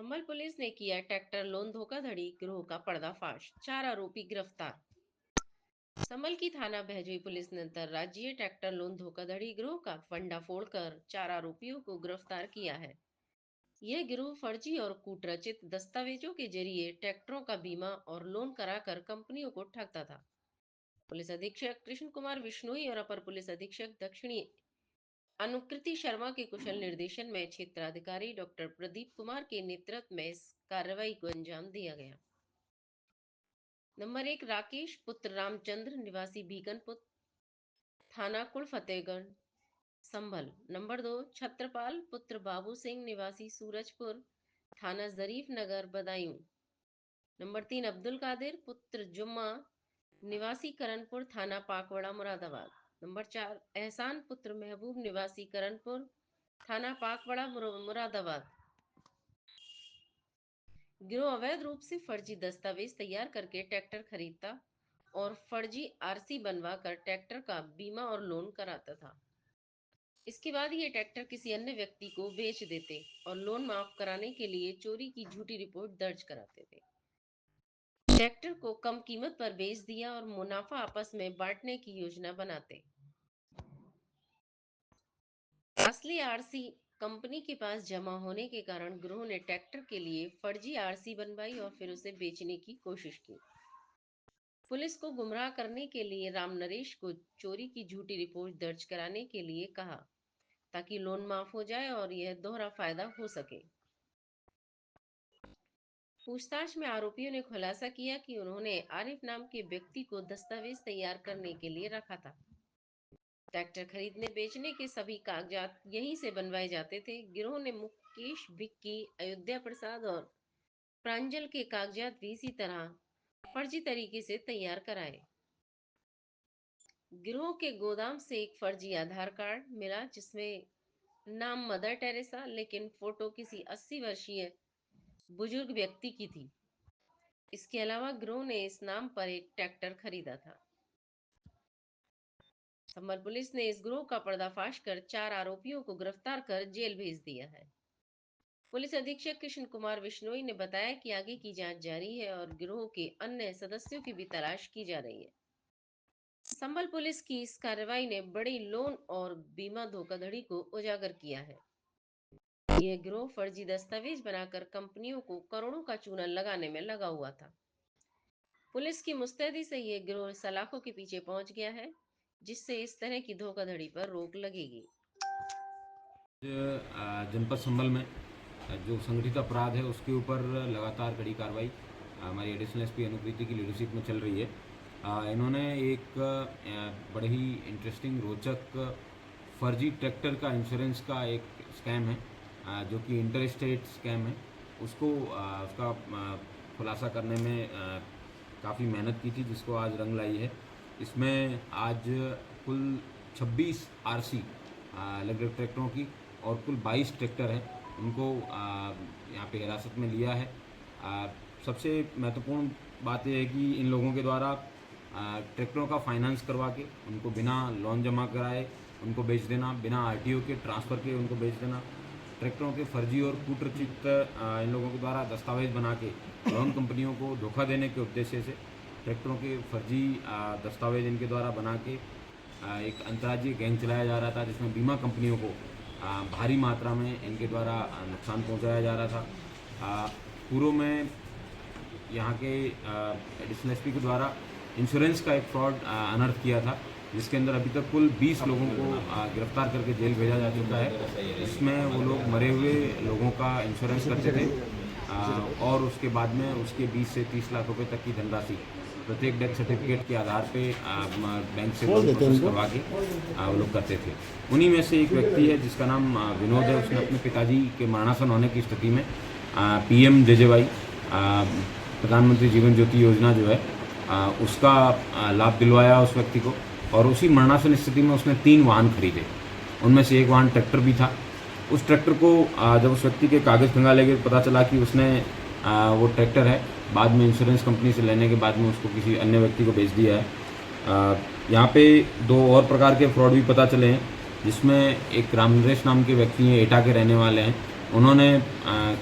संभल police ने किया tractor loan धोखाधड़ी गिरोह का पर्दाफाश, 4 आरोपी गिरफ्तार। संभल की थाना भैजोई पुलिस ने अंतरराज्यीय ट्रैक्टर लोन धोखाधड़ी गिरोह का भंडाफोड़ कर 4 आरोपियों को गिरफ्तार किया है। यह गिरोह फर्जी और कूटरचित दस्तावेजों के जरिए ट्रैक्टरों का बीमा और लोन कराकर कंपनियों को ठगता था। पुलिस अधीक्षक कृष्ण कुमार विश्नोई और अपर पुलिस अधीक्षक दक्षिणी अनुकृति शर्मा के कुशल निर्देशन में क्षेत्राधिकारी डॉक्टर प्रदीप कुमार के नेतृत्व में इस कार्रवाई को अंजाम दिया गया। नंबर 1, राकेश पुत्र रामचंद्र निवासी बीकनपुर, थाना कुल फतेहगढ़, संभल। नंबर 2, छत्रपाल पुत्र बाबू सिंह निवासी सूरजपुर, थाना जरीफ नगर, बदायूं। नंबर 3, अब्दुल कादिर पुत्र जुम्मा निवासी करणपुर, थाना पाकवड़ा, मुरादाबाद। नंबर 4, एहसान पुत्र महबूब निवासी करणपुर, थाना पाकवड़ा, मुरादाबाद। गिरोह अवैध रूप से फर्जी दस्तावेज तैयार करके ट्रैक्टर खरीदता और फर्जी आरसी बनवाकर ट्रैक्टर का बीमा और लोन कराता था। इसके बाद ये ट्रैक्टर किसी अन्य व्यक्ति को बेच देते और लोन माफ कराने के लिए चोरी की झूठी रिपोर्ट दर्ज कराते थे। ट्रैक्टर को कम कीमत पर बेच दिया और मुनाफा आपस में बांटने की योजना बनाते। असली आरसी कंपनी के पास जमा होने के कारण गिरोह ने ट्रैक्टर के लिए फर्जी आरसी बनवाई और फिर उसे बेचने की कोशिश की। पुलिस को गुमराह करने के लिए राम नरेश को चोरी की झूठी रिपोर्ट दर्ज कराने के लिए कहा ताकि लोन माफ हो जाए और यह दोहरा फायदा हो सके। पूछताछ में आरोपियों ने खुलासा किया कि उन्होंने आरिफ नाम के व्यक्ति को दस्तावेज तैयार करने के लिए रखा था। ट्रैक्टर खरीदने बेचने के सभी कागजात यहीं से बनवाए जाते थे। गिरोह ने मुकेश, विक्की, अयोध्या प्रसाद और प्रांजल के कागजात भी इसी तरह फर्जी तरीके से तैयार कराए। गिरोह के गोदाम से एक फर्जी आधार कार्ड मिला जिसमें नाम मदर टेरेसा लेकिन फोटो किसी 80 वर्षीय बुजुर्ग व्यक्ति की थी। इसके अलावा गिरोह ने इस नाम पर एक ट्रैक्टर खरीदा था। संभल पुलिस ने इस गिरोह का पर्दाफाश कर 4 आरोपियों को गिरफ्तार कर जेल भेज दिया है। पुलिस अधीक्षक कृष्ण कुमार विश्नोई ने बताया कि आगे की जांच जारी है और गिरोह के अन्य सदस्यों की भी तलाश की जा रही है। संभल पुलिस की इस कार्रवाई ने बड़ी लोन और बीमा धोखाधड़ी को उजागर किया है। यह गिरोह फर्जी दस्तावेज बनाकर कंपनियों को करोड़ों का चूना लगाने में लगा हुआ था। पुलिस की मुस्तैदी से यह गिरोह सलाखों के पीछे पहुंच गया है, जिससे इस तरह की धोखाधड़ी पर रोक लगेगी। जनपद संभल में जो संगठित अपराध है उसके ऊपर लगातार कड़ी कार्रवाई हमारी एडिशनल एसपी अनुकृति की लीडरशिप में चल रही है। इन्होंने एक बड़े ही इंटरेस्टिंग रोचक फर्जी ट्रैक्टर का इंश्योरेंस का एक स्कैम है, जो कि इंटर स्टेट स्कैम है, उसको उसका खुलासा करने में काफ़ी मेहनत की थी, जिसको आज रंग लाई है। इसमें आज कुल 26 आरसी अलग-अलग ट्रैक्टरों की और कुल 22 ट्रैक्टर हैं, उनको यहाँ पे हिरासत में लिया है। सबसे महत्वपूर्ण बात यह है कि इन लोगों के द्वारा ट्रैक्टरों का फाइनेंस करवा के उनको बिना लोन जमा कराए उनको बेच देना, बिना आरटीओ के ट्रांसफ़र के उनको बेच देना, ट्रैक्टरों के फर्जी और कूटरचित इन लोगों के द्वारा दस्तावेज बना के लोन कंपनियों को धोखा देने के उद्देश्य से ट्रैक्टरों के फर्जी दस्तावेज इनके द्वारा बना के एक अंतर्राज्यीय गैंग चलाया जा रहा था, जिसमें बीमा कंपनियों को भारी मात्रा में इनके द्वारा नुकसान पहुंचाया जा रहा था। पूर्व में यहाँ के एडिशनल एसपी के द्वारा इंश्योरेंस का एक फ्रॉड अनर्थ किया था, जिसके अंदर अभी तक कुल 20 लोगों को गिरफ्तार करके जेल भेजा जा चुका है। इसमें वो लोग मरे हुए लोगों का इंश्योरेंस करते थे और उसके बाद में उसके 20 से 30 लाख रुपए तक की धनराशि प्रत्येक डेथ सर्टिफिकेट के आधार पे बैंक से लोन प्रोसेस करवा के वो लोग करते थे। उन्हीं में से एक व्यक्ति है जिसका नाम विनोद है। उसने अपने पिताजी के मरणासन होने की स्थिति में PMJJY प्रधानमंत्री जीवन ज्योति योजना जो है उसका लाभ दिलवाया उस व्यक्ति को, और उसी मरणासन स्थिति में उसने 3 वाहन खरीदे। उनमें से एक वाहन ट्रैक्टर भी था। उस ट्रैक्टर को जब उस व्यक्ति के कागज़ खंगाले गए, पता चला कि उसने वो ट्रैक्टर है बाद में इंश्योरेंस कंपनी से लेने के बाद में उसको किसी अन्य व्यक्ति को बेच दिया है। यहाँ पे 2 और प्रकार के फ्रॉड भी पता चले हैं, जिसमें एक राम नरेश नाम के व्यक्ति हैं, एटा के रहने वाले हैं, उन्होंने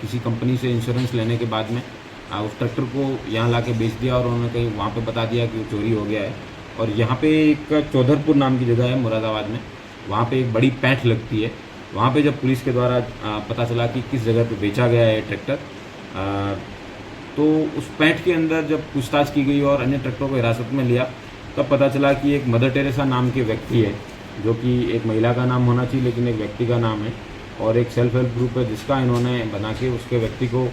किसी कंपनी से इंश्योरेंस लेने के बाद में उस ट्रैक्टर को यहाँ ला के बेच दिया और उन्होंने कहीं वहाँ पे बता दिया कि वो चोरी हो गया है। और यहाँ पे एक चौधरपुर नाम की जगह है मुरादाबाद में, वहाँ पे एक बड़ी पैंठ लगती है। वहाँ पे जब पुलिस के द्वारा पता चला कि किस जगह पे बेचा गया है ट्रैक्टर, तो उस पैंठ के अंदर जब पूछताछ की गई और अन्य ट्रैक्टरों को हिरासत में लिया, तब पता चला कि एक मदर टेरेसा नाम के व्यक्ति है, जो कि एक महिला का नाम होना चाहिए लेकिन एक व्यक्ति का नाम है, और एक सेल्फ हेल्प ग्रुप है जिसका इन्होंने बना के उसके व्यक्ति को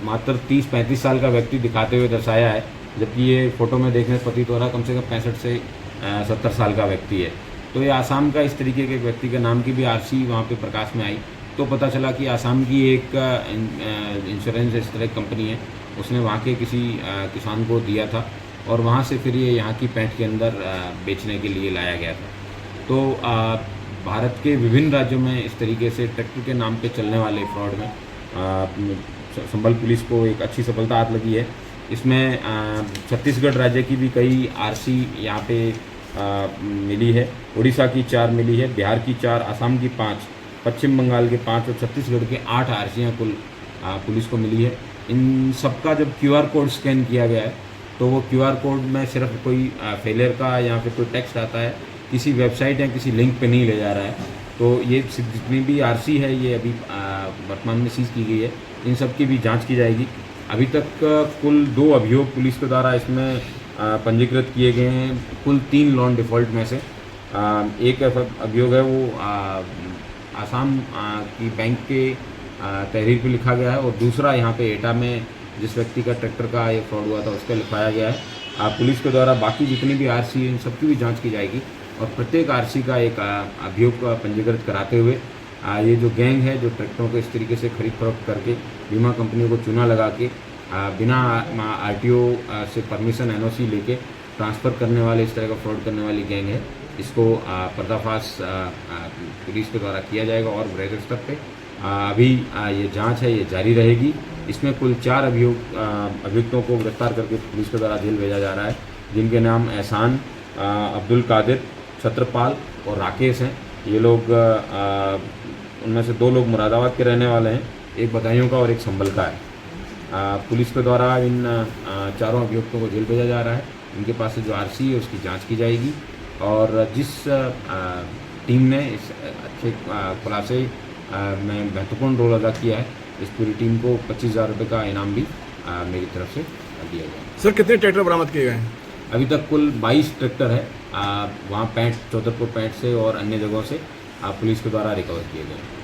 मात्र 30-35 साल का व्यक्ति दिखाते हुए दर्शाया है, जबकि ये फ़ोटो में देखने से प्रतीत हो रहा कम से कम 65 से 70 साल का व्यक्ति है। तो ये आसाम का इस तरीके के व्यक्ति के नाम की भी आरसी वहाँ पे प्रकाश में आई, तो पता चला कि आसाम की एक इंश्योरेंस इस तरह की कंपनी है, उसने वहाँ के किसी किसान को दिया था और वहाँ से फिर ये यहाँ की पैंठ के अंदर बेचने के लिए लाया गया था। तो भारत के विभिन्न राज्यों में इस तरीके से ट्रैक्टर के नाम पे चलने वाले फ्रॉड में संभल पुलिस को एक अच्छी सफलता हाथ लगी है। इसमें छत्तीसगढ़ राज्य की भी कई आरसी यहाँ पे मिली है, उड़ीसा की 4 मिली है, बिहार की 4, असम की 5, पश्चिम बंगाल के 5 और छत्तीसगढ़ के 8 आरसियाँ कुल पुलिस को मिली है। इन सबका जब QR कोड स्कैन किया गया है तो वो QR कोड में सिर्फ कोई फेलियर का या फिर कोई टेक्स्ट आता है, किसी वेबसाइट या किसी लिंक पे नहीं ले जा रहा है। तो ये जितनी भी आरसी है ये अभी वर्तमान में सीज की गई है, इन सब की भी जांच की जाएगी। अभी तक कुल 2 अभियोग पुलिस के द्वारा इसमें पंजीकृत किए गए हैं, कुल 3 लोन डिफ़ॉल्ट में से। एक अभियोग है वो आसाम की बैंक के तहरीर पे लिखा गया है और दूसरा यहाँ पे एटा में जिस व्यक्ति का ट्रैक्टर का ये फ्रॉड हुआ था उसका लिखवाया गया है। पुलिस के द्वारा बाकी जितनी भी आरसी है इन सबकी भी जांच की जाएगी और प्रत्येक आरसी का एक अभियोग पंजीकृत कराते हुए ये जो गैंग है जो ट्रैक्टरों को इस तरीके से खरीद फरोख्त करके बीमा कंपनियों को चूना लगा के बिना RTO से परमिशन NOC लेके ट्रांसफ़र करने वाले इस तरह का फ्रॉड करने वाली गैंग है, इसको पर्दाफाश पुलिस के द्वारा किया जाएगा और बड़े स्तर पे अभी ये जांच है ये जारी रहेगी। इसमें कुल 4 अभियुक्तों को गिरफ्तार करके पुलिस के द्वारा जेल भेजा जा रहा है, जिनके नाम एहसान, अब्दुल कादिर, छत्रपाल और राकेश हैं। ये लोग उनमें से 2 लोग मुरादाबाद के रहने वाले हैं, एक बदायूं का और एक संभल का है। पुलिस के द्वारा इन चारों अभियुक्तों को जेल भेजा जा रहा है। इनके पास से जो आरसी है उसकी जांच की जाएगी और जिस टीम ने इस अच्छे खुलासे में महत्वपूर्ण रोल अदा किया है, इस पूरी टीम को 25,000 रुपये का इनाम भी मेरी तरफ से दिया जाएगा। सर कितने ट्रैक्टर बरामद किए गए हैं? अभी तक कुल 22 ट्रैक्टर है, वहाँ पैंठ चौधरपुर पैंठ से और अन्य जगहों से पुलिस के द्वारा रिकवर किए गए।